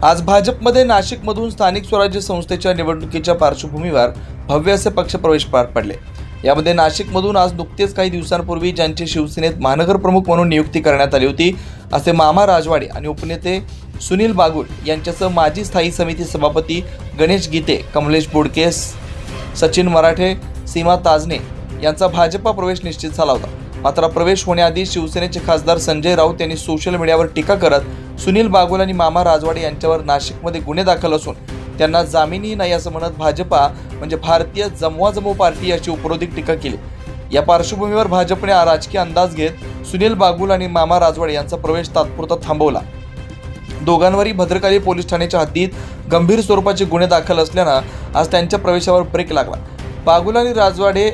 आज भाजपमध्ये नाशिकमधून स्थानिक स्वराज्य संस्थेच्या निवडणुकीच्या पार्श्वभूमीवर भव्य असे पक्षप्रवेश पार पडले। यामध्ये नाशिकमधून आज नुकतेच काही दिवसांपूर्वी ज्यांची शिवसेनेत महानगर प्रमुख म्हणून नियुक्ती करण्यात आली होती असे मामा राजवाडे आणि उपनेते सुनील बागुल यांच्यासह माजी स्थायी समिती सभापती गणेश गीते, कमलेश बोडके, सचिन मराठे, सीमा ताजने यांचा भाजपा प्रवेश निश्चित झाला होता। मात्र प्रवेश होण्याआधी शिवसेनेचे खासदार संजय राऊत यांनी सोशल मीडियावर टीका करत सुनील बागुल आणि मामा राजवाडे यांच्यावर नाशिकमध्ये गुन्हे दाखल असून त्यांना जामीनही नाही असं म्हणत भाजपा म्हणजे भारतीय जमवाजमव पार्टी याची उपरोधिक टीका केली। या पार्श्वभूमीवर भाजपने राजकीय अंदाज घेत सुनील बागुल आणि मामा राजवाडे यांचा प्रवेश तात्पुरता थांबवला। दोघांवरही भद्रकाली पोलीस ठाण्याच्या हद्दीत गंभीर स्वरूपाचे गुन्हे दाखल असल्यानं आज त्यांच्या प्रवेशावर ब्रेक लागला। बागुल आणि राजवाडे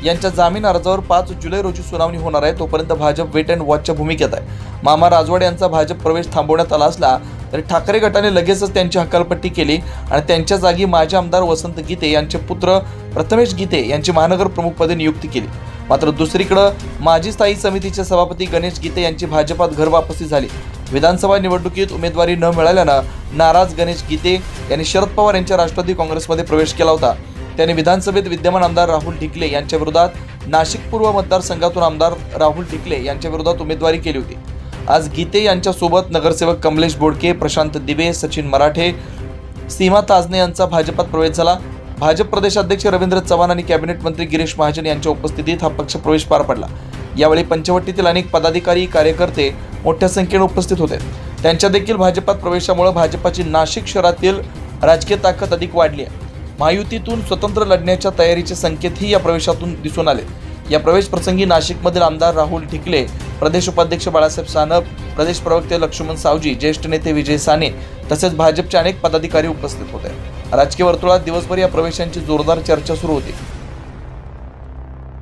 यांच्या जामीन अर्जावर 5 जुलै रोजी सुनावणी होणार आहे। तोपर्यंत भाजप वेट अँड वॉचच्या भूमिकेत आहे। मामा राजवाडे यांचा भाजप प्रवेश थांबवण्यात आला असला तरी ठाकरे गटाने लगेचच त्यांची हकालपट्टी केली आणि त्यांच्या जागी माजी आमदार वसंत गीते यांचे पुत्र प्रथमेश गीते यांची महानगर प्रमुखपदी नियुक्ती केली। मात्र दुसरीकडे माजी स्थायी समितीचे सभापती गणेश गीते यांची भाजपात घरवापसी झाली। विधानसभा निवडणुकीत उमेदवारी न मिळाल्यानं नाराज गणेश गीते यांनी शरद पवार यांच्या राष्ट्रवादी काँग्रेसमध्ये प्रवेश केला होता। त्यांनी विधानसभेत विद्यमान आमदार राहुल ढिकले यांच्या विरोधात नाशिक पूर्व मतदारसंघातून आमदार राहुल ढिकले यांच्या विरोधात उमेदवारी केली होती। आज गीते यांच्यासोबत नगरसेवक कमलेश बोडके, प्रशांत दिबे, सचिन मराठे, सीमा ताजने यांचा भाजपात प्रवेश झाला। भाजप प्रदेशाध्यक्ष रवींद्र चव्हाण आणि कॅबिनेट मंत्री गिरीश महाजन यांच्या उपस्थितीत हा पक्षप्रवेश पार पडला। यावेळी पंचवटीतील अनेक पदाधिकारी, कार्यकर्ते मोठ्या संख्येने उपस्थित होते। त्यांच्या देखील भाजपात प्रवेशामुळे भाजपाची नाशिक शहरातील राजकीय ताकद अधिक वाढली आहे। महायुतीतून स्वतंत्र लढण्याच्या तयारीचे संकेतही या प्रवेशातून दिसून आले। या प्रवेश प्रसंगी नाशिकमधील आमदार राहुल ढिकले, प्रदेश उपाध्यक्ष बाळासाहेब सानप, प्रदेश प्रवक्ते लक्ष्मण सावजी, ज्येष्ठ नेते विजय साने तसेच भाजपचे अनेक पदाधिकारी उपस्थित होते। राजकीय वर्तुळात दिवसभर या प्रवेशांची जोरदार चर्चा सुरू होती।